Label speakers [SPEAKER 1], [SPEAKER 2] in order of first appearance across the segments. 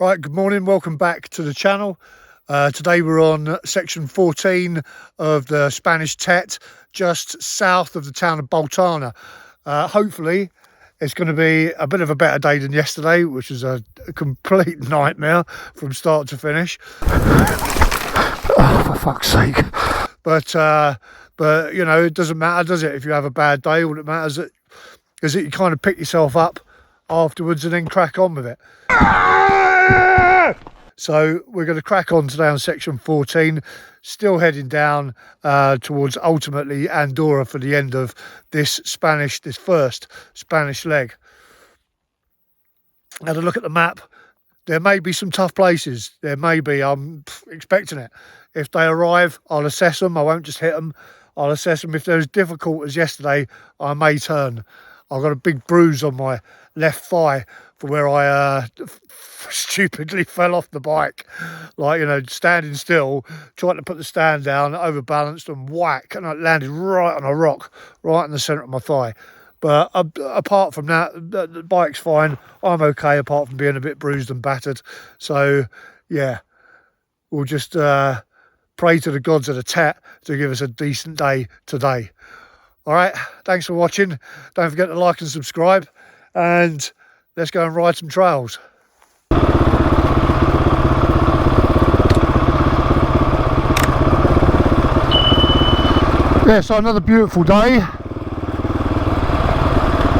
[SPEAKER 1] Right, good morning, welcome back to the channel. Today we're on section 14 of the Spanish TET, just south of the town of Boltana. Hopefully it's going to be a bit of a better day than yesterday, which was a complete nightmare from start to finish. Oh, for fuck's sake. But you know, it doesn't matter, does it, if you have a bad day? All that matters is that you kind of pick yourself up afterwards and then crack on with it. So we're going to crack on today on section 14, still heading down towards ultimately Andorra for the end of this first Spanish leg. Had a look at the map. There may be some tough places. There may be. I'm expecting it. If they arrive, I'll assess them. I won't just hit them. I'll assess them. If they're as difficult as yesterday, I may turn. I've got a big bruise on my left thigh for where I stupidly fell off the bike, like, you know, standing still, trying to put the stand down, overbalanced and whack, and I landed right on a rock, right in the centre of my thigh. But apart from that, the bike's fine. I'm okay, apart from being a bit bruised and battered. So, yeah, we'll just pray to the gods of the TET to give us a decent day today. All right, thanks for watching. Don't forget to like and subscribe, and let's go and ride some trails. Yeah, so another beautiful day.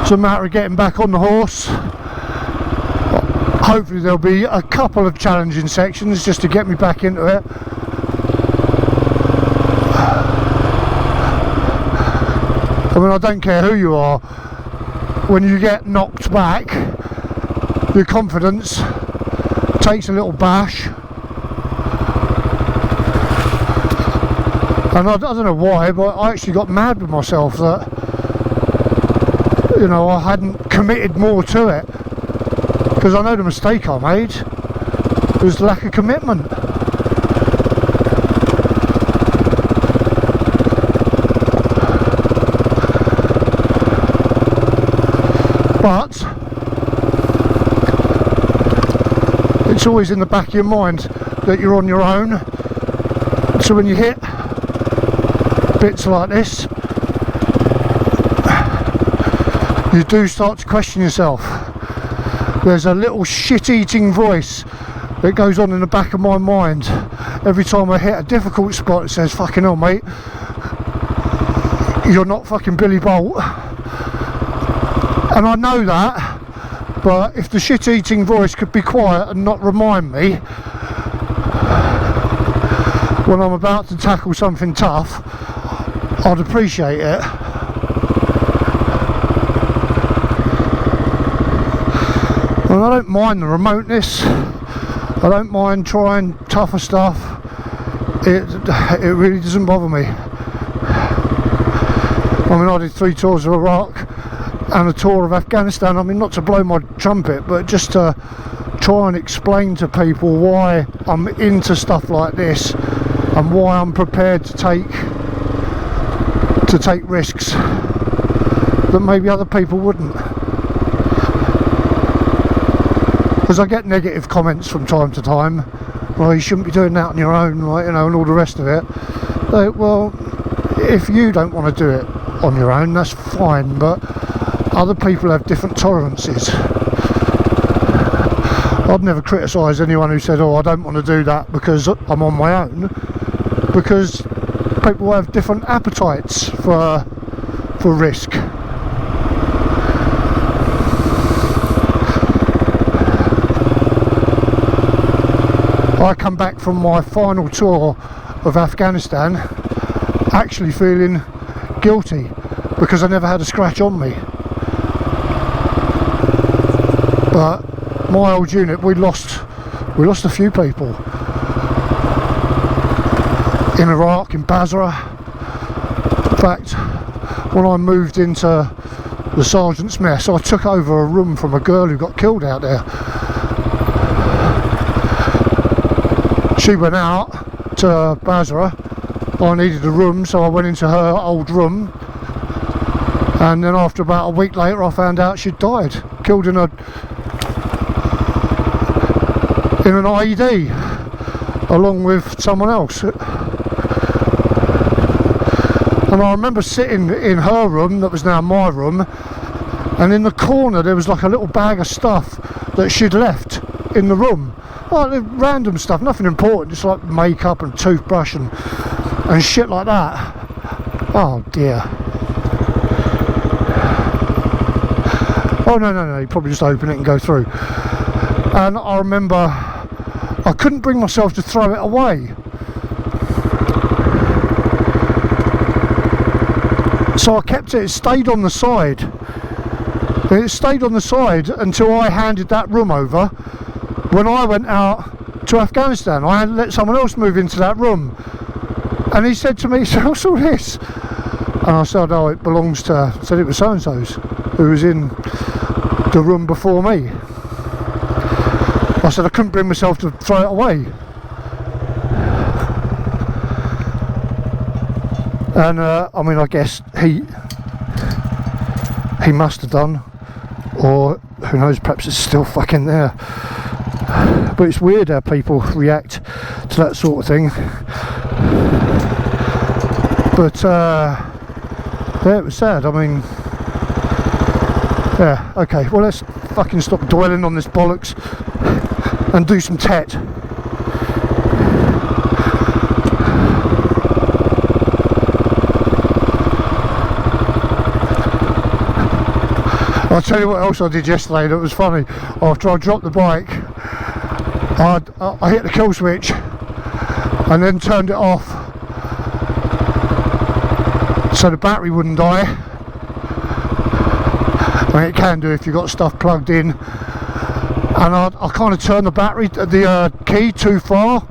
[SPEAKER 1] It's a matter of getting back on the horse. Hopefully there'll be a couple of challenging sections just to get me back into it. I mean, I don't care who you are, when you get knocked back, your confidence takes a little bash. And I don't know why, but I actually got mad with myself that, you know, I hadn't committed more to it. Because I know the mistake I made was lack of commitment. But it's always in the back of your mind that you're on your own. So when you hit bits like this, you do start to question yourself. There's a little shit-eating voice that goes on in the back of my mind every time I hit a difficult spot. It says, fucking hell mate, you're not fucking Billy Bolt. And I know that, but if the shit-eating voice could be quiet and not remind me when I'm about to tackle something tough, I'd appreciate it. And I don't mind the remoteness. I don't mind trying tougher stuff. It really doesn't bother me. I mean, I did 3 tours of Iraq and a tour of Afghanistan. I mean, not to blow my trumpet, but just to try and explain to people why I'm into stuff like this and why I'm prepared to take risks that maybe other people wouldn't. Because I get negative comments from time to time. Well, you shouldn't be doing that on your own, like, you know, and all the rest of it. Like, well, if you don't want to do it on your own, that's fine, but other people have different tolerances. I'd never criticise anyone who said, oh, I don't want to do that because I'm on my own, because people have different appetites for risk. I come back from my final tour of Afghanistan actually feeling guilty because I never had a scratch on me. But my old unit, we lost a few people in Iraq, in Basra. In fact, when I moved into the sergeant's mess, I took over a room from a girl who got killed out there. She went out to Basra. I needed a room, so I went into her old room, and then after about a week later I found out she'd died, killed in a in an IED along with someone else. And I remember sitting in her room, that was now my room, and in the corner there was like a little bag of stuff that she'd left in the room. Like random stuff, nothing important, just like makeup and toothbrush and shit like that. Oh dear. Oh no, you probably just open it and go through. And I remember I couldn't bring myself to throw it away. So I kept it, it stayed on the side. And it stayed on the side until I handed that room over. When I went out to Afghanistan, I had let someone else move into that room. And he said to me, so what's all this? And I said, oh, it belongs to, said it was so-and-so's, who was in the room before me. I said I couldn't bring myself to throw it away. And I mean, I guess he must have done, or who knows, perhaps it's still fucking there. But it's weird how people react to that sort of thing. But yeah, it was sad. I mean, yeah, okay, well, let's fucking stop dwelling on this bollocks and do some TET. I'll tell you what else I did yesterday that was funny. After I dropped the bike, I hit the kill switch and then turned it off so the battery wouldn't die. I mean, it can do if you've got stuff plugged in. And I kind of turned the key too far,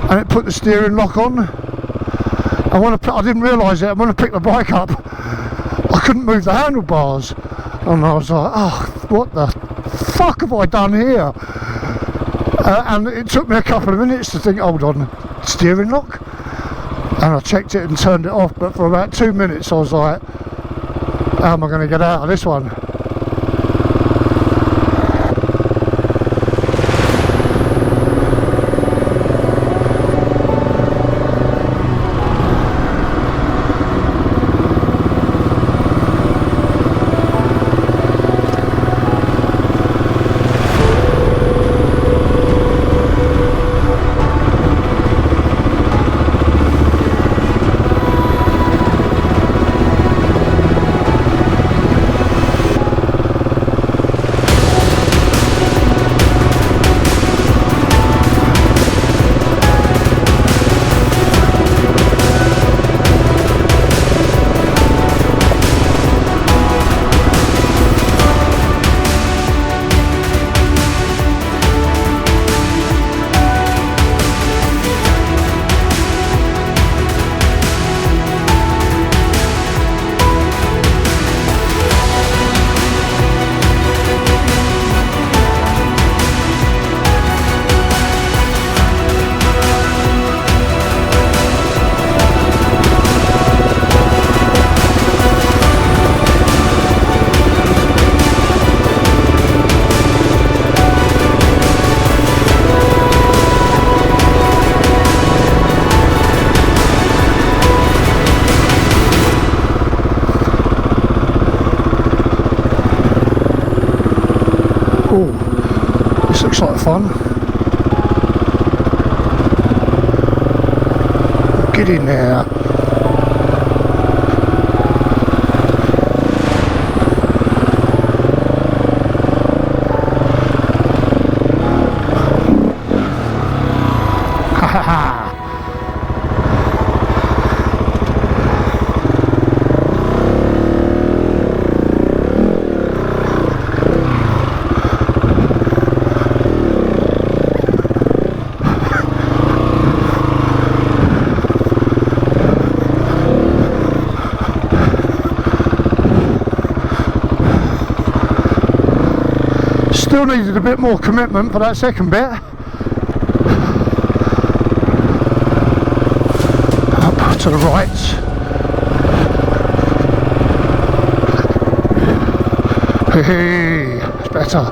[SPEAKER 1] and it put the steering lock on. And when I didn't realise it, and when I picked the bike up, I couldn't move the handlebars. And I was like, oh, what the fuck have I done here? And it took me a couple of minutes to think, hold on, steering lock? And I checked it and turned it off, but for about 2 minutes I was like, how am I going to get out of this one? Oh, this looks like fun. Get in there. Ha ha ha. Still needed a bit more commitment for that second bit. Up to the right. Hey, it's better.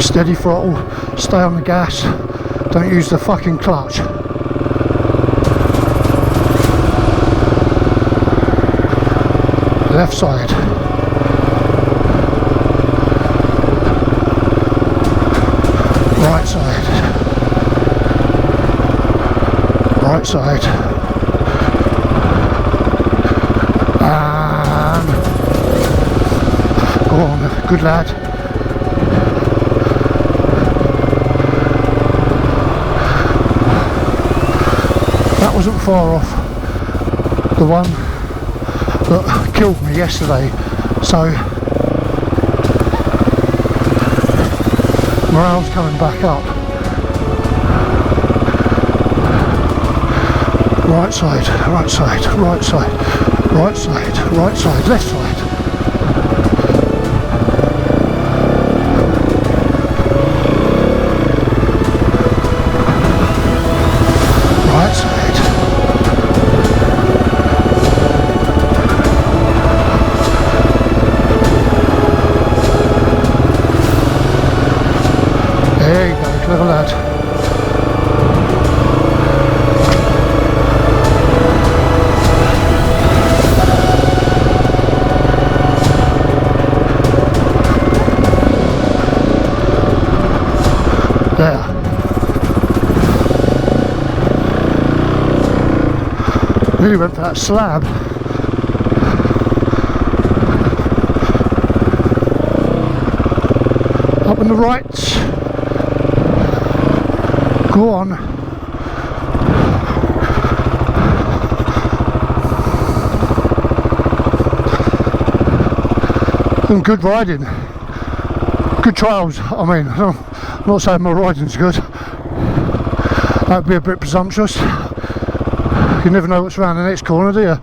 [SPEAKER 1] Steady throttle, stay on the gas, don't use the fucking clutch. Left side. Right side. Right side. And go on, good lad. That wasn't far off the one that killed me yesterday, so morale's coming back up. Right side, right side, right side, right side, right side, left side. Right side. There you go, clever lad. There. Really went for that slab. Up on the right. Go on. And good riding. Good trails. I mean, I'm not saying my riding's good. That'd be a bit presumptuous. You never know what's around the next corner, do you?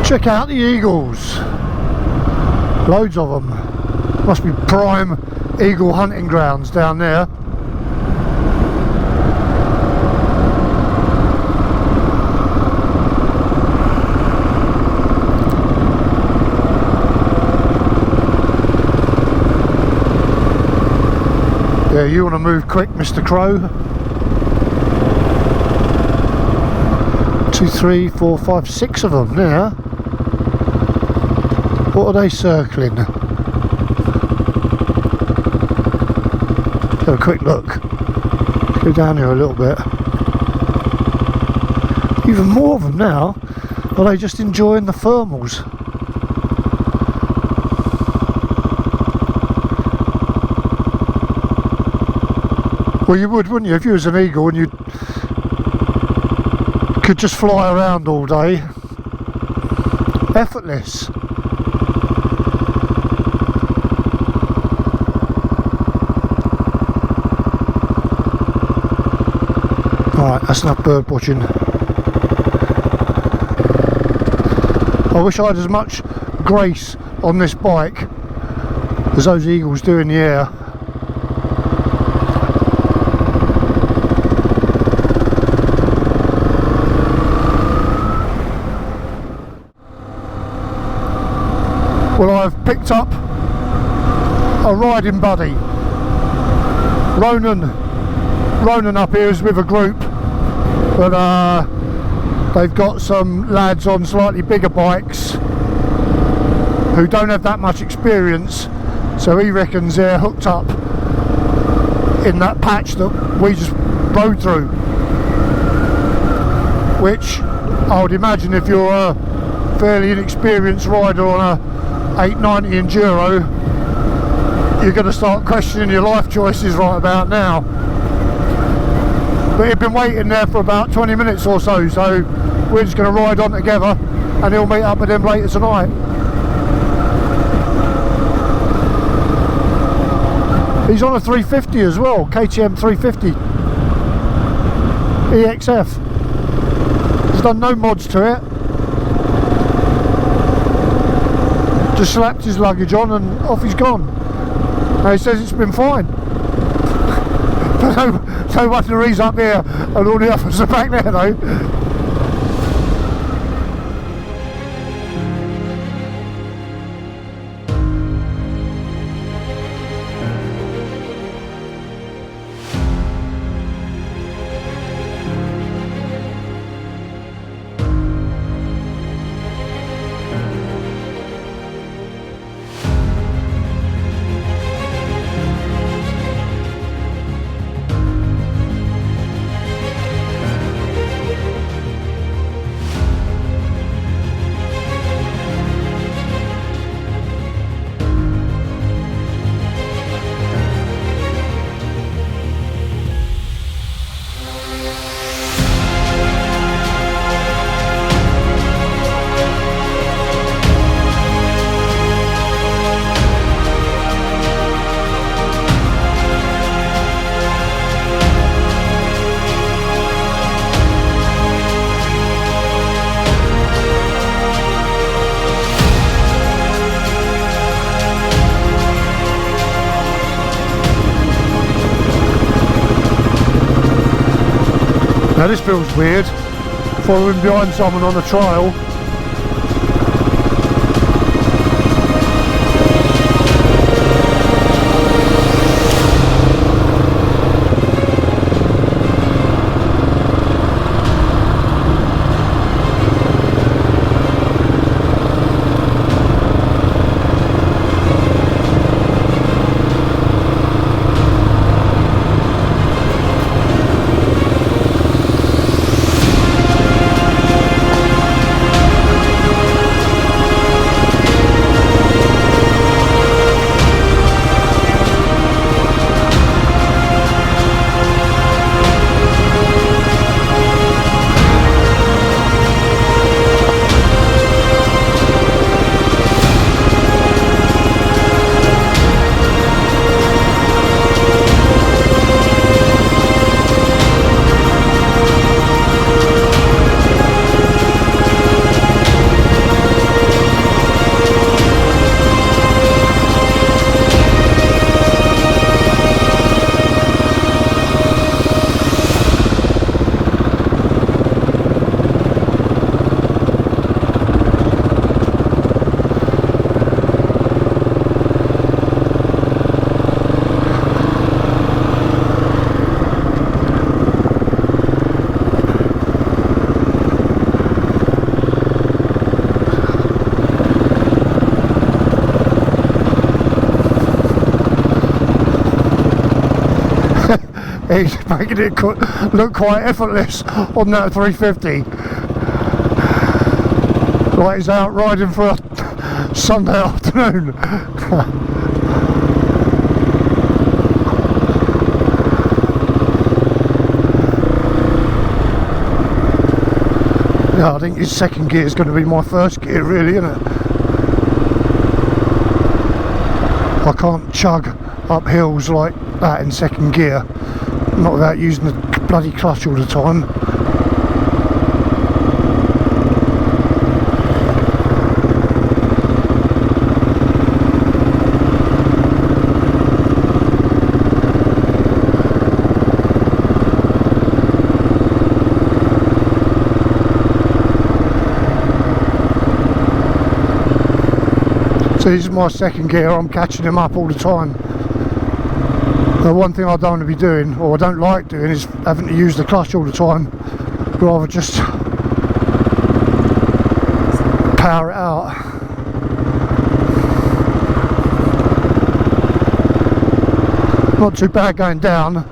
[SPEAKER 1] Check out the eagles. Loads of them. Must be prime eagle hunting grounds down there. Yeah, you want to move quick, Mr. Crow. 2, 3, 4, 5, 6 of them now. What are they circling? Have a quick look. Go down here a little bit. Even more of them now. Are they just enjoying the thermals? Well, you would, wouldn't you, if you was an eagle and you could just fly around all day. Effortless. Right, that's enough bird watching. I wish I had as much grace on this bike as those eagles do in the air. Well, I've picked up a riding buddy. Ronan up here is with a group, but they've got some lads on slightly bigger bikes who don't have that much experience, so he reckons they're hooked up in that patch that we just rode through, which I would imagine if you're a fairly inexperienced rider on a 890 Enduro, you're going to start questioning your life choices right about now. But he'd been waiting there for about 20 minutes or so, so we're just going to ride on together and he'll meet up with them later tonight. He's on a 350 as well, KTM 350 EXF. He's done no mods to it. Just slapped his luggage on and off he's gone. And he says it's been fine. No wonder he's up here and all the others are back there though. Now this feels weird, following behind someone on a trail. He's making it look quite effortless on that 350. Like he's out riding for a Sunday afternoon. Yeah, I think his second gear is going to be my first gear, really, isn't it? I can't chug up hills like that in second gear, not without using the bloody clutch all the time. So this is my second gear, I'm catching him up all the time. The one thing I don't want to be doing, or I don't like doing, is having to use the clutch all the time. Rather just power it out. Not too bad going down.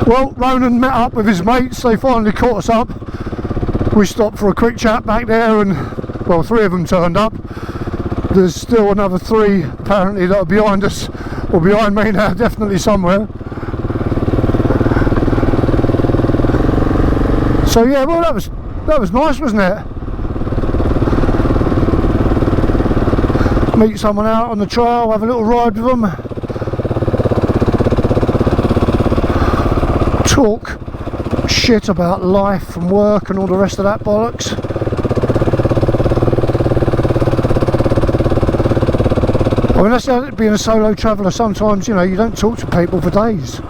[SPEAKER 1] Well, Ronan met up with his mates, they finally caught us up. We stopped for a quick chat back there and, well, 3 of them turned up. There's still another 3 apparently that are behind us, or behind me now, definitely somewhere. So yeah, well that was nice, wasn't it? Meet someone out on the trail, have a little ride with them. Talk shit about life and work and all the rest of that bollocks. I mean, that's how being a solo traveller, sometimes, you know, you don't talk to people for days.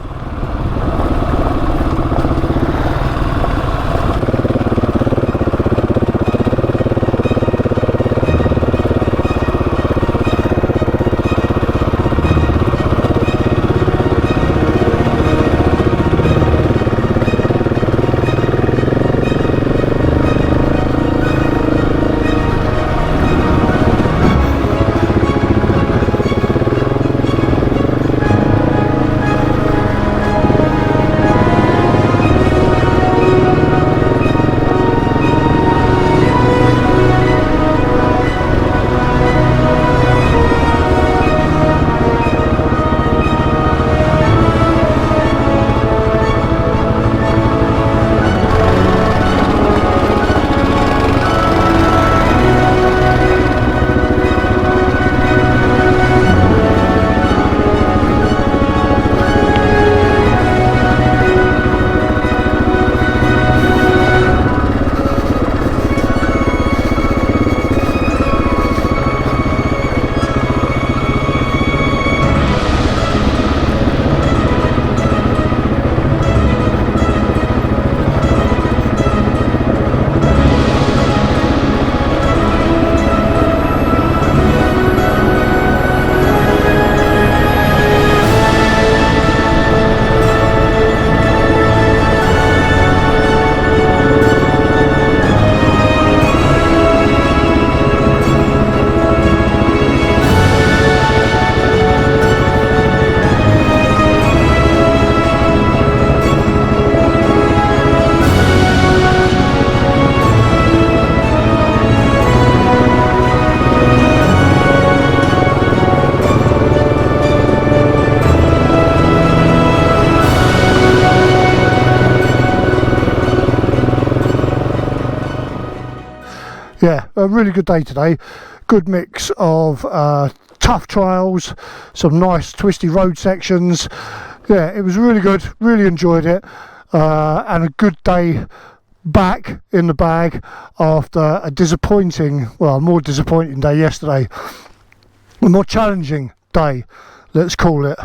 [SPEAKER 1] a really good day today. Good mix of tough trails, some nice twisty road sections. Yeah, it was really good, really enjoyed it, and a good day back in the bag after a disappointing, well, a more disappointing day yesterday, a more challenging day, let's call it.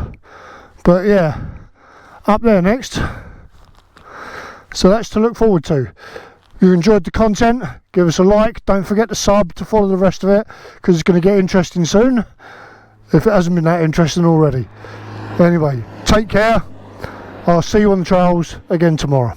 [SPEAKER 1] But yeah, up there next, so that's to look forward to. If you enjoyed the content, give us a like, don't forget to sub to follow the rest of it, because it's going to get interesting soon, if it hasn't been that interesting already. Anyway, take care, I'll see you on the trails again tomorrow.